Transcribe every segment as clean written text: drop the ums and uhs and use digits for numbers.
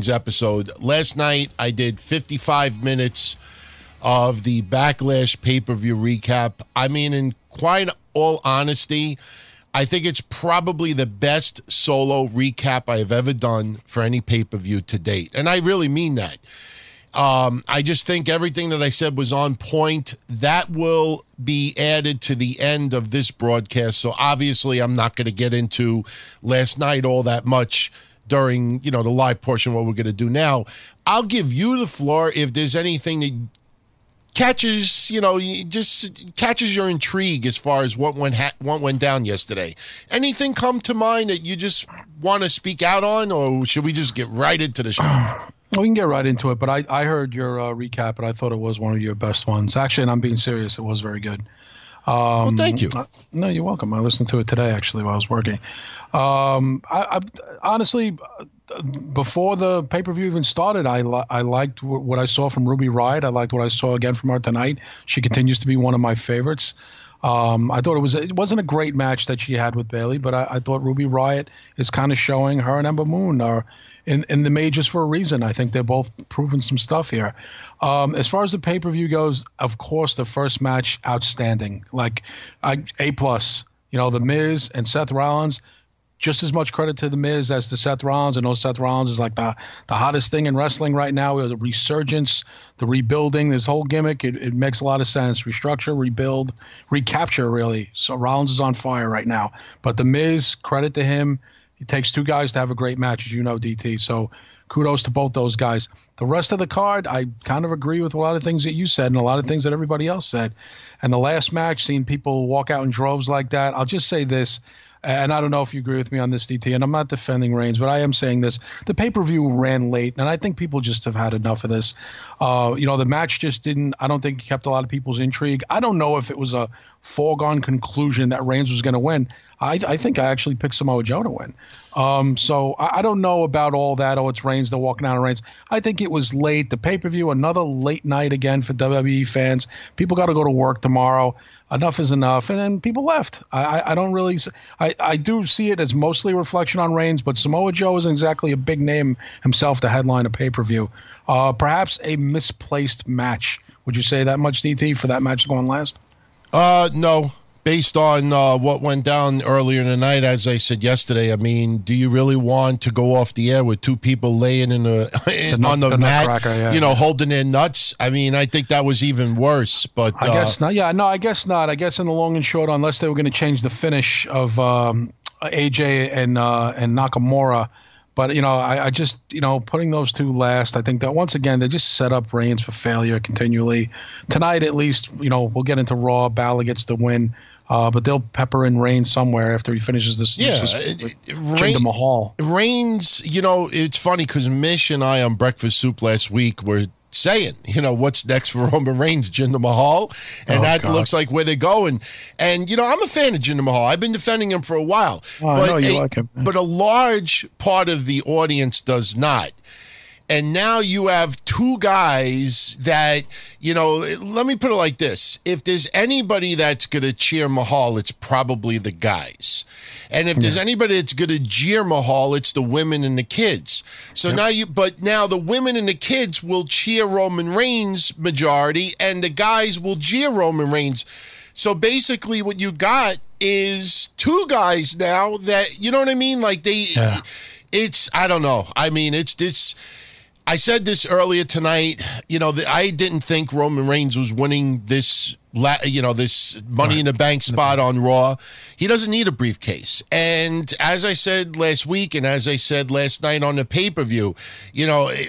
Reigns episode. Last night, I did 55 minutes of the Backlash pay-per-view recap. I mean, in quite all honesty, I think it's probably the best solo recap I have ever done for any pay-per-view to date. And I really mean that. I just think everything that I said was on point. That will be added to the end of this broadcast. So obviously I'm not going to get into last night all that much during, the live portion, what we're going to do now. I'll give you the floor if there's anything that catches, just catches your intrigue as far as what went down yesterday. Anything come to mind that you just want to speak out on, or should we just get right into the show? We can get right into it, but I heard your recap, and I thought it was one of your best ones. Actually, and I'm being serious, it was very good. Well, thank you. No, you're welcome. I listened to it today, actually, while I was working. I honestly, before the pay-per-view even started, I liked what I saw from Ruby Riott. I liked what I saw again from her tonight. She continues to be one of my favorites. I thought it wasn't a great match that she had with Bayley, but I thought Ruby Riott is kind of showing her and Ember Moon are in the majors for a reason. I think they're both proving some stuff here. As far as the pay-per-view goes, of course, the first match, outstanding. Like, A+. The Miz and Seth Rollins, just as much credit to The Miz as to Seth Rollins. I know Seth Rollins is like the hottest thing in wrestling right now. The resurgence, the rebuilding, this whole gimmick, it makes a lot of sense. Restructure, rebuild, recapture, really. So Rollins is on fire right now. But The Miz, credit to him. It takes two guys to have a great match, as you know, DT. So kudos to both those guys. The rest of the card, I kind of agree with a lot of things that you said and a lot of things that everybody else said. And the last match, seeing people walk out in droves like that, I'll just say this. And I don't know if you agree with me on this, DT, and I'm not defending Reigns, but I am saying this. The pay-per-view ran late, and I think people just have had enough of this. The match just didn't – I don't think it kept a lot of people's intrigue. I don't know if it was a foregone conclusion that Reigns was going to win. I think I actually picked Samoa Joe to win. So I don't know about all that. Oh, it's Reigns. They're walking out on Reigns. I think it was late. The pay-per-view, another late night again for WWE fans. People got to go to work tomorrow. Enough is enough. And then people left. I don't really – I do see it as mostly a reflection on Reigns, but Samoa Joe isn't exactly a big name himself to headline a pay-per-view. Perhaps a misplaced match. Would you say that much, DT, for that match going last? No. Based on what went down earlier in the night, as I said yesterday, I mean, do you really want to go off the air with two people laying on the mat, holding their nuts? I mean, I think that was even worse. But I guess not. Yeah, no, I guess not. I guess in the long and short, unless they were going to change the finish of AJ and Nakamura. But, I just, putting those two last, I think that once again, they just set up Reigns for failure continually. Tonight, at least, we'll get into Raw. Balor gets the win. But they'll pepper in Reigns somewhere after he finishes this. Jinder Mahal. Reigns, it's funny because Mish and I on Breakfast Soup last week were saying, what's next for Roman Reigns, Jinder Mahal? And looks like where they're going. And, I'm a fan of Jinder Mahal. I've been defending him for a while. I know you like him. But a large part of the audience does not. And now you have two guys that, let me put it like this. If there's anybody that's going to cheer Mahal, it's probably the guys. And if there's anybody that's going to jeer Mahal, it's the women and the kids. So now the women and the kids will cheer Roman Reigns majority, and the guys will jeer Roman Reigns. So basically what you got is two guys now that, you know what I mean? Like it's, I don't know. I mean, it's this. I said this earlier tonight. I didn't think Roman Reigns was winning this this Money in the Bank spot on Raw. He doesn't need a briefcase. And as I said last week and as I said last night on the pay-per-view,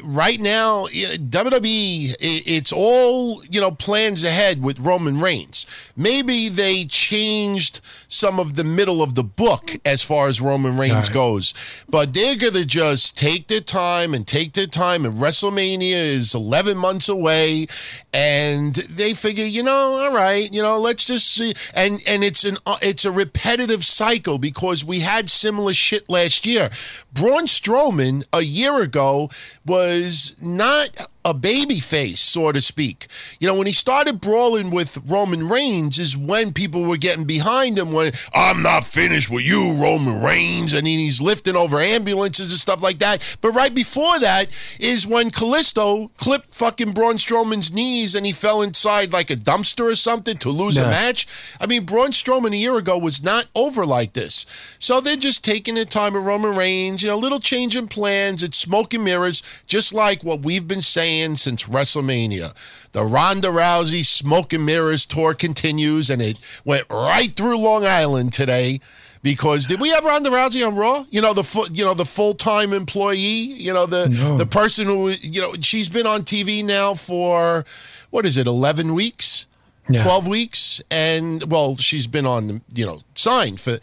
right now, WWE, it's all, plans ahead with Roman Reigns. Maybe they changed some of the middle of the book as far as Roman Reigns goes. But they're going to just take their time. And WrestleMania is 11 months away. And they figure, all right, let's just see. And it's a repetitive cycle because we had similar shit last year. Braun Strowman a year ago was not a baby face, so to speak. You know, when he started brawling with Roman Reigns is when people were getting behind him, when I'm not finished with you, Roman Reigns, and he's lifting over ambulances and stuff like that. But right before that is when Kalisto clipped fucking Braun Strowman's knees and he fell inside like a dumpster or something to lose a match. I mean, Braun Strowman a year ago was not over like this. So they're just taking the time with Roman Reigns, you know, little change in plans. It's smoke and mirrors, just like what we've been saying since WrestleMania. The Ronda Rousey smoke and mirrors tour continues, and it went right through Long Island today. Because did we have Ronda Rousey on Raw? You know, the full-time employee, you know, the person who, you know, she's been on TV now for, what is it, 11 weeks? 12 weeks? And, well, she's been on, you know, signed for,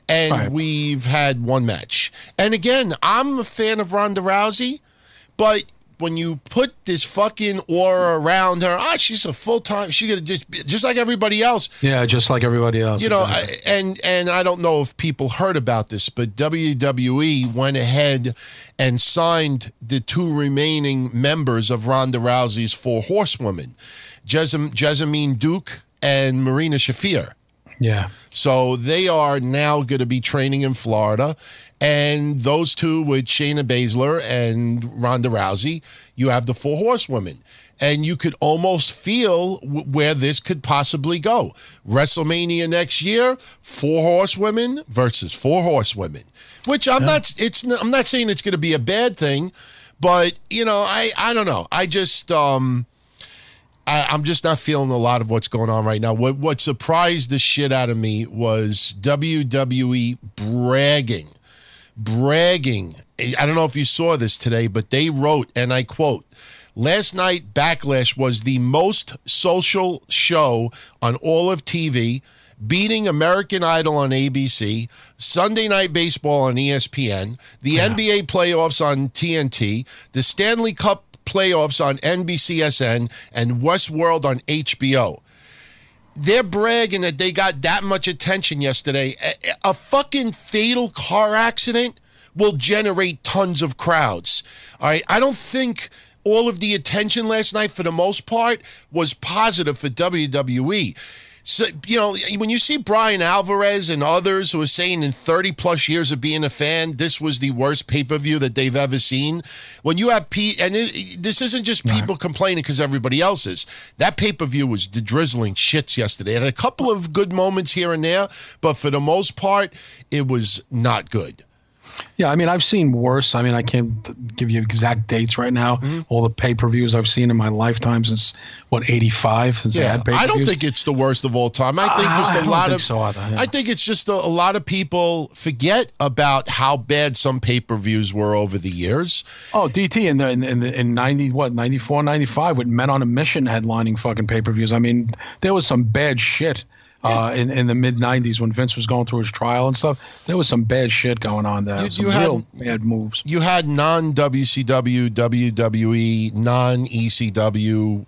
and we've had one match. And again, I'm a fan of Ronda Rousey, but when you put this fucking aura around her, she's a full-time, she's gonna just like everybody else. Yeah, just like everybody else. You know, exactly. and I don't know if people heard about this, but WWE went ahead and signed the 2 remaining members of Ronda Rousey's 4 horsewomen, Jessamine Duke and Marina Shafir. Yeah. So they are now going to be training in Florida. And those 2 with Shayna Baszler and Ronda Rousey, you have the 4 horsewomen. And you could almost feel where this could possibly go. WrestleMania next year, 4 horsewomen versus 4 horsewomen. Which I'm not saying it's going to be a bad thing, but you know, I don't know. I just I'm just not feeling a lot of what's going on right now. What surprised the shit out of me was WWE bragging. I don't know if you saw this today, but they wrote, and I quote, "Last night, Backlash was the most social show on all of TV, beating American Idol on ABC, Sunday Night Baseball on ESPN, the NBA playoffs on TNT, the Stanley Cup playoffs on NBCSN, and Westworld on HBO." They're bragging that they got that much attention yesterday. A fucking fatal car accident will generate tons of crowds. All right, I don't think all of the attention last night, for the most part, was positive for WWE. So, you know, when you see Brian Alvarez and others who are saying in 30-plus years of being a fan, this was the worst pay-per-view that they've ever seen. When you have this isn't just people complaining because everybody else is. That pay-per-view was the drizzling shits yesterday. It had a couple of good moments here and there, but for the most part, it was not good. Yeah, I mean, I've seen worse. I mean, I can't give you exact dates right now. All the pay-per-views I've seen in my lifetime since, 85? Yeah, I don't think it's the worst of all time. I think I think it's just a lot of people forget about how bad some pay-per-views were over the years. Oh, DT in 94, 95 with Men on a Mission headlining fucking pay-per-views. I mean, there was some bad shit. In the mid-90s when Vince was going through his trial and stuff, there was some bad shit going on there. Some real bad moves. You had non-WCW, WWE, non-ECW,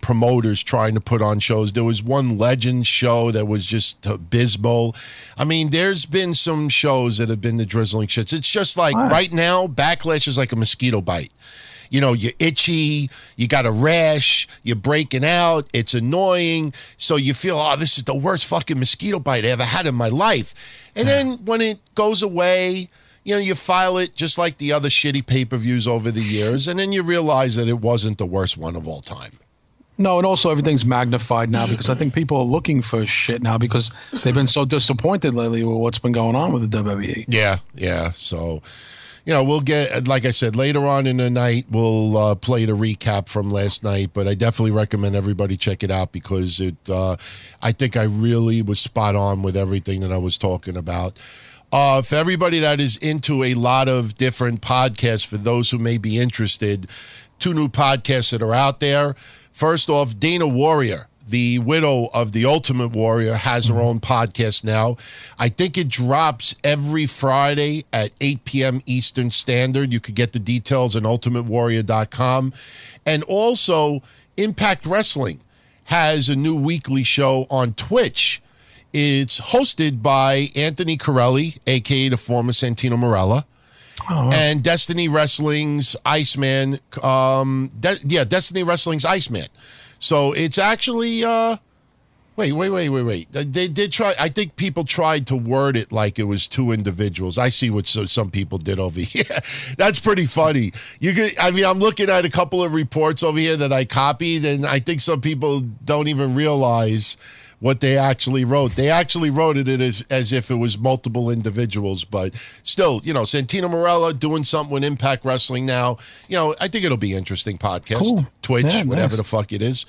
promoters trying to put on shows. There was one Legends show that was just abysmal. I mean, there's been some shows that have been the drizzling shits. It's just like right now, Backlash is like a mosquito bite. You know, you're itchy, you got a rash, you're breaking out, it's annoying. So you feel, this is the worst fucking mosquito bite I ever had in my life. And then when it goes away, you file it just like the other shitty pay-per-views over the years. And then you realize that it wasn't the worst one of all time. No, and also everything's magnified now because I think people are looking for shit now because they've been so disappointed lately with what's been going on with the WWE. Yeah. So... we'll get, like I said, later on in the night, we'll play the recap from last night, but I definitely recommend everybody check it out because I think I really was spot on with everything that I was talking about. For everybody that is into a lot of different podcasts, for those who may be interested, 2 new podcasts that are out there. First off, Dana Warrior, the widow of the Ultimate Warrior, has her own podcast now. I think it drops every Friday at 8 p.m. Eastern Standard. You could get the details on ultimatewarrior.com. And also, Impact Wrestling has a new weekly show on Twitch. It's hosted by Anthony Corelli, a.k.a. the former Santino Marella. Oh, wow. and Destiny Wrestling's Iceman. Destiny Wrestling's Iceman. So it's actually. Wait. They did try. I think people tried to word it like it was two individuals. I see what some people did over here. That's pretty funny. I'm looking at a couple of reports over here that I copied, and I think some people don't even realize what they actually wrote. They actually wrote it as if it was multiple individuals, but still, Santino Marella doing something with Impact Wrestling now. I think it'll be interesting podcast, cool. Twitch, Yeah, whatever nice. the fuck it is.